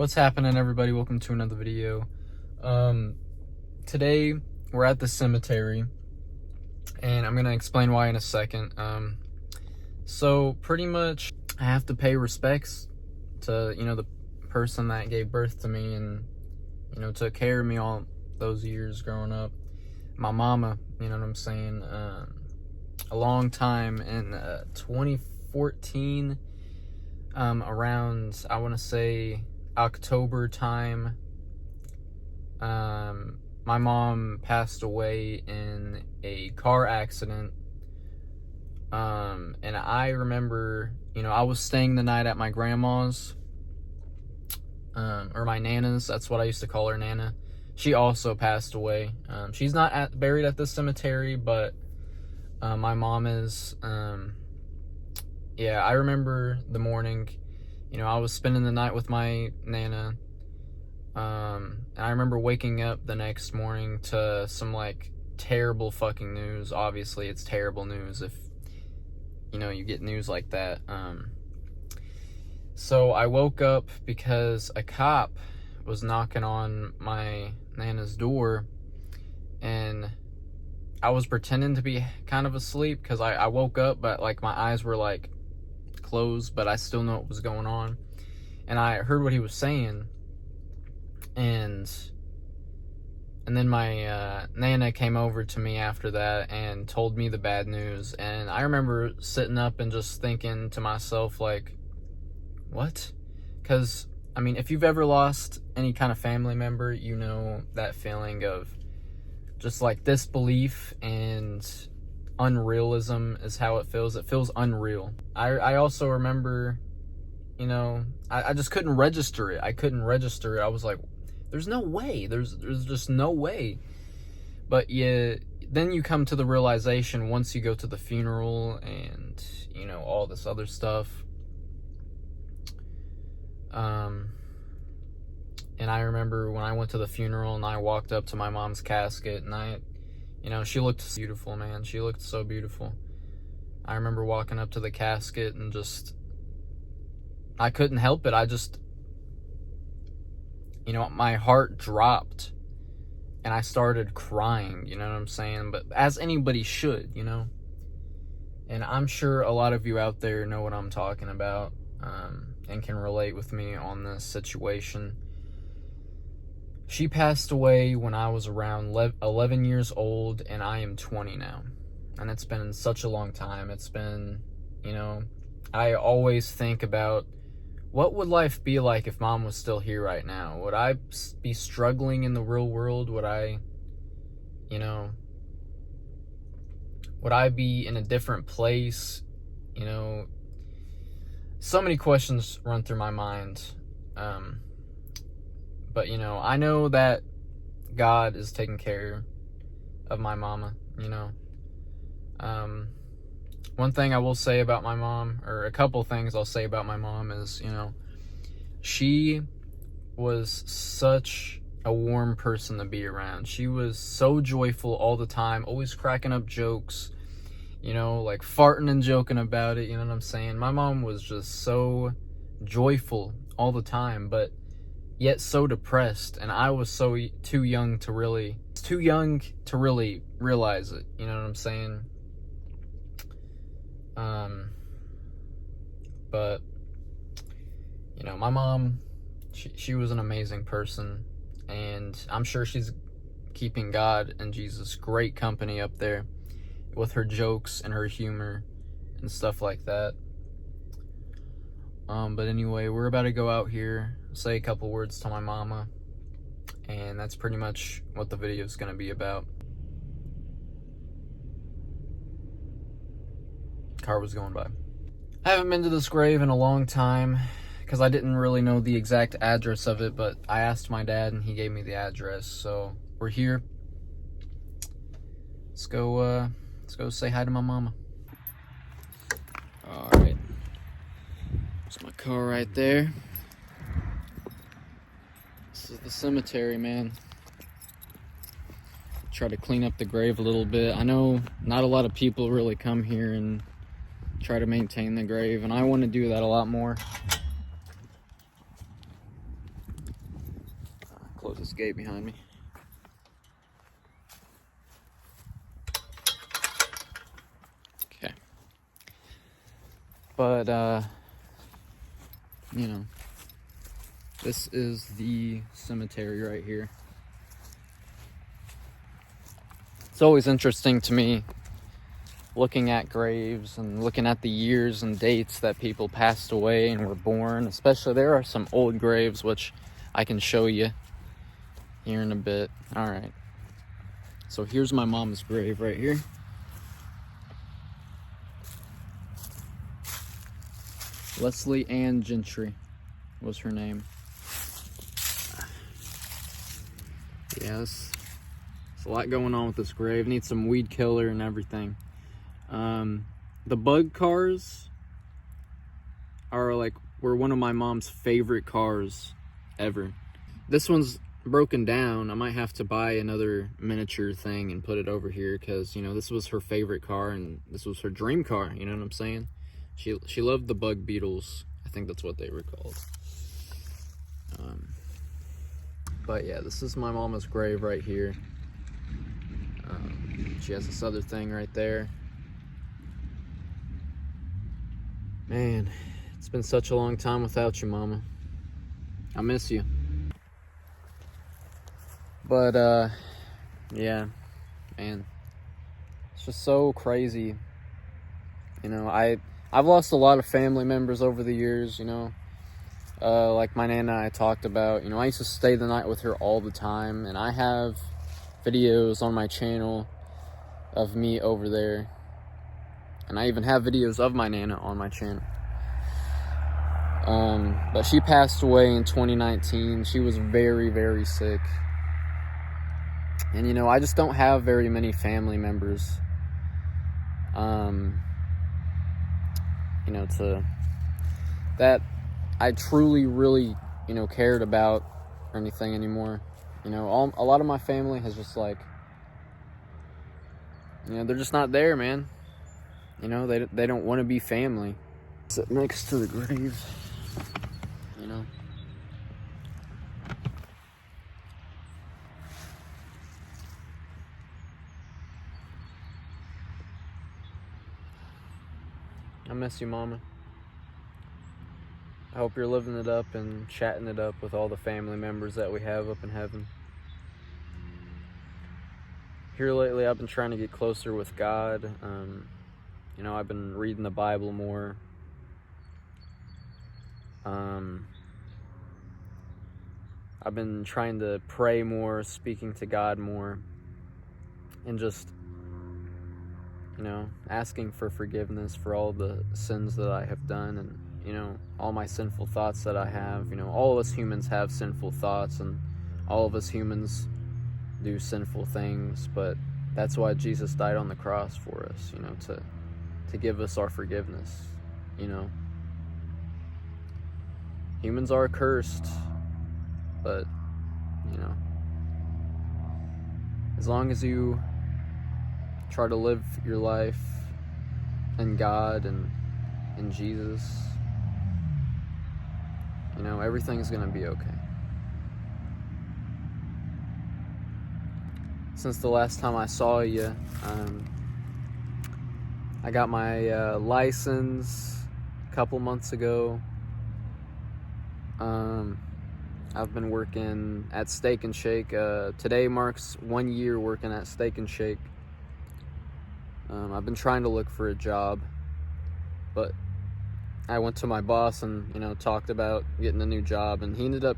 What's happening, everybody? Welcome to another video. Today we're at the cemetery, and I'm gonna explain why in a second. So pretty much I have to pay respects to, the person that gave birth to me and, took care of me all those years growing up. My mama, you know what I'm saying? A long time in 2014, around, I want to say, October time, my mom passed away in a car accident. And I remember, I was staying the night at my grandma's, or my Nana's. That's what I used to call her, Nana. She also passed away. She's not buried at this cemetery, but my mom is. Yeah, I remember the morning. I was spending the night with my Nana. And I remember waking up the next morning to some, terrible fucking news. Obviously, it's terrible news if, you get news like that. So I woke up because a cop was knocking on my Nana's door, and I was pretending to be kind of asleep because I woke up, but, my eyes were, closed, but I still know what was going on. And I heard what he was saying, and then my Nana came over to me after that and told me the bad news. And I remember sitting up and just thinking to myself, what? Because, if you've ever lost any kind of family member, you know that feeling of just, disbelief and unrealism is how it feels. It feels unreal. I also remember, I just couldn't register it. I couldn't register it. I was like, there's no way. There's just no way. But yeah, then you come to the realization once you go to the funeral and, all this other stuff. And I remember when I went to the funeral and I walked up to my mom's casket, and she looked beautiful, man. She looked so beautiful. I remember walking up to the casket and I couldn't help it. My heart dropped and I started crying, you know what I'm saying? But as anybody should, And I'm sure a lot of you out there know what I'm talking about, and can relate with me on this situation. She passed away when I was around 11 years old, and I am 20 now. And it's been such a long time. It's been, I always think about, what would life be like if Mom was still here right now? Would I be struggling in the real world? Would I, would I be in a different place? So many questions run through my mind. But, I know that God is taking care of my mama, One thing I will say about my mom, or a couple things I'll say about my mom is, she was such a warm person to be around. She was so joyful all the time, always cracking up jokes, farting and joking about it, you know what I'm saying? My mom was just so joyful all the time, but yet so depressed, and I was too young to really realize it, you know what I'm saying? But, my mom, she was an amazing person, and I'm sure she's keeping God and Jesus great company up there with her jokes and her humor and stuff like that. But anyway, we're about to go out here, say a couple words to my mama, and that's pretty much what the video is going to be about. Car was going by. I haven't been to this grave in a long time because I didn't really know the exact address of it, but I asked my dad and he gave me the address, so we're here. Let's go say hi to my mama. All right. There's my car right there. This is the cemetery, man. Try to clean up the grave a little bit. I know not a lot of people really come here and try to maintain the grave, and I want to do that a lot more. close this gate behind me. Okay. But, you know, this is the cemetery right here. It's always interesting to me looking at graves and looking at the years and dates that people passed away and were born. Especially, there are some old graves, which I can show you here in a bit. All right. So here's my mom's grave right here. Leslie Ann Gentry was her name. Yes. There's a lot going on with this grave. Needs some weed killer and everything. The bug cars were one of my mom's favorite cars ever. This one's broken down. I might have to buy another miniature thing and put it over here, because, you know, this was her favorite car and this was her dream car, you know what I'm saying? She loved the Bug Beetles. I think that's what they were called. But yeah, this is my mama's grave right here. She has this other thing right there. Man, it's been such a long time without you, Mama. I miss you. But, yeah, man, it's just so crazy. You know, I've lost a lot of family members over the years, you know. Like my Nana I talked about, you know, I used to stay the night with her all the time, and I have videos on my channel of me over there. And I even have videos of my Nana on my channel. But she passed away in 2019. She was very, very sick. And, you know, I just don't have very many family members, you know, that I truly, really, you know, cared about or anything anymore. You know, a lot of my family has just, like, you know, they're just not there, man. You know, they don't want to be family. Sit next to the grave, you know. I miss you, Mama. I hope you're living it up and chatting it up with all the family members that we have up in heaven. Here lately, I've been trying to get closer with God. You know, I've been reading the Bible more. I've been trying to pray more, speaking to God more, and just, you know, asking for forgiveness for all the sins that I have done, and, you know, all my sinful thoughts that I have. You know, all of us humans have sinful thoughts, and all of us humans do sinful things, but that's why Jesus died on the cross for us, you know, to give us our forgiveness. You know, humans are cursed, but, you know, as long as you try to live your life in God and in Jesus, you know, everything's gonna be okay. Since the last time I saw you, I got my license a couple months ago. I've been working at Steak and Shake. Today marks 1 year working at Steak and Shake. I've been trying to look for a job, but I went to my boss and, you know, talked about getting a new job, and he ended up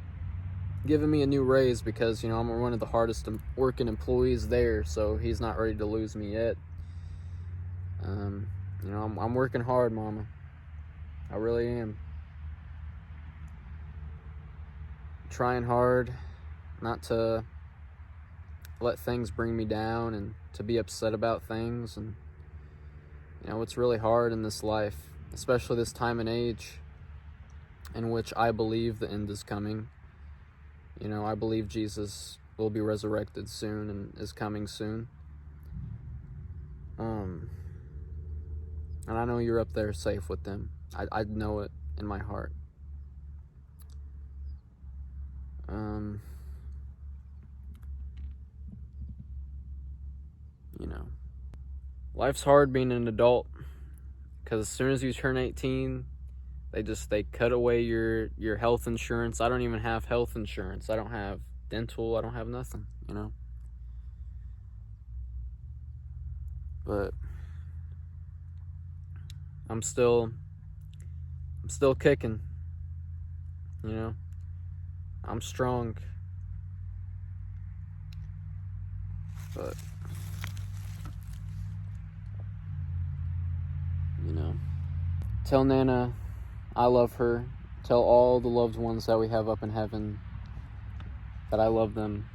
giving me a new raise because, you know, I'm one of the hardest working employees there, so he's not ready to lose me yet. You know, I'm working hard, Mama. I really am. Trying hard not to let things bring me down and to be upset about things. And, you know, it's really hard in this life, especially this time and age in which I believe the end is coming. You know, I believe Jesus will be resurrected soon and is coming soon. And I know you're up there safe with them. I know it in my heart. life's hard being an adult, because as soon as you turn 18, they cut away your health insurance. I don't even have health insurance. I don't have dental. I don't have nothing, you know. But I'm still kicking, you know. I'm strong. But you know, tell Nana I love her. Tell all the loved ones that we have up in heaven that I love them.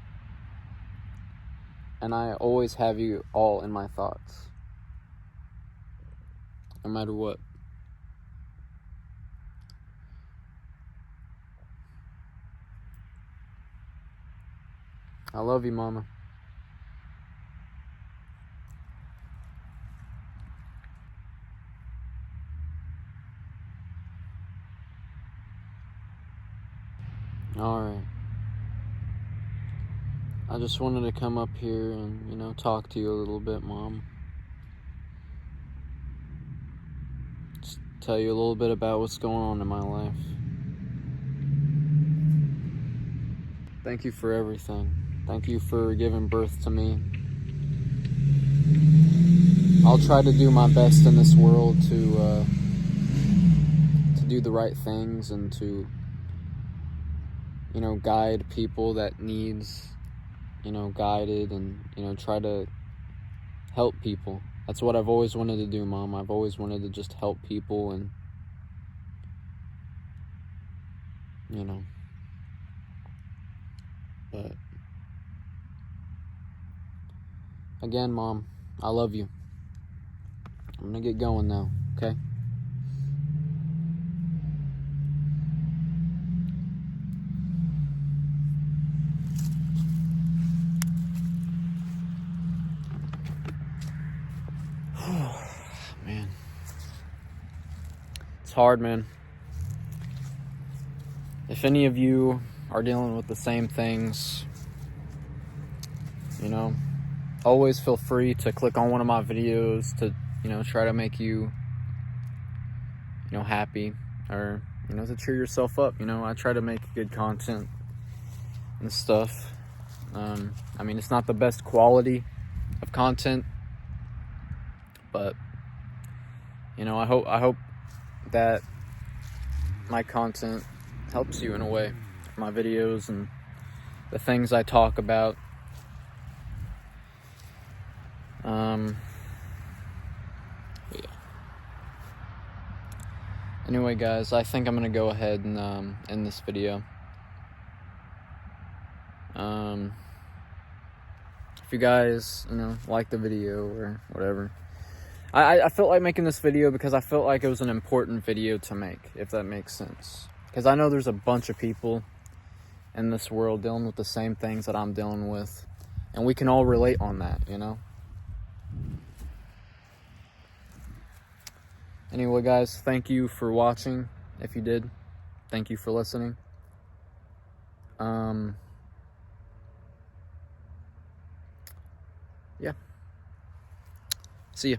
And I always have you all in my thoughts, no matter what. I love you, Mama. Alright. I just wanted to come up here and, you know, talk to you a little bit, Mom. Just tell you a little bit about what's going on in my life. Thank you for everything. Thank you for giving birth to me. I'll try to do my best in this world to do the right things and to, you know, guide people that needs, you know, guided, and, you know, try to help people. That's what I've always wanted to do, Mom. I've always wanted to just help people, and, you know, but again, Mom, I love you. I'm gonna get going now, okay? Man. It's hard, man. If any of you are dealing with the same things, you know, always feel free to click on one of my videos to, you know, try to make you, you know, happy, or, you know, to cheer yourself up. You know, I try to make good content and stuff. I mean, it's not the best quality of content, but, you know, I hope that my content helps you in a way. My videos and the things I talk about. Yeah. Anyway, guys, I think I'm gonna go ahead and end this video. If you guys, you know, like the video or whatever, I felt like making this video because I felt like it was an important video to make, if that makes sense. Because I know there's a bunch of people in this world dealing with the same things that I'm dealing with, and we can all relate on that, you know? Anyway, guys, thank you for watching. If you did, thank you for listening. Yeah. See ya.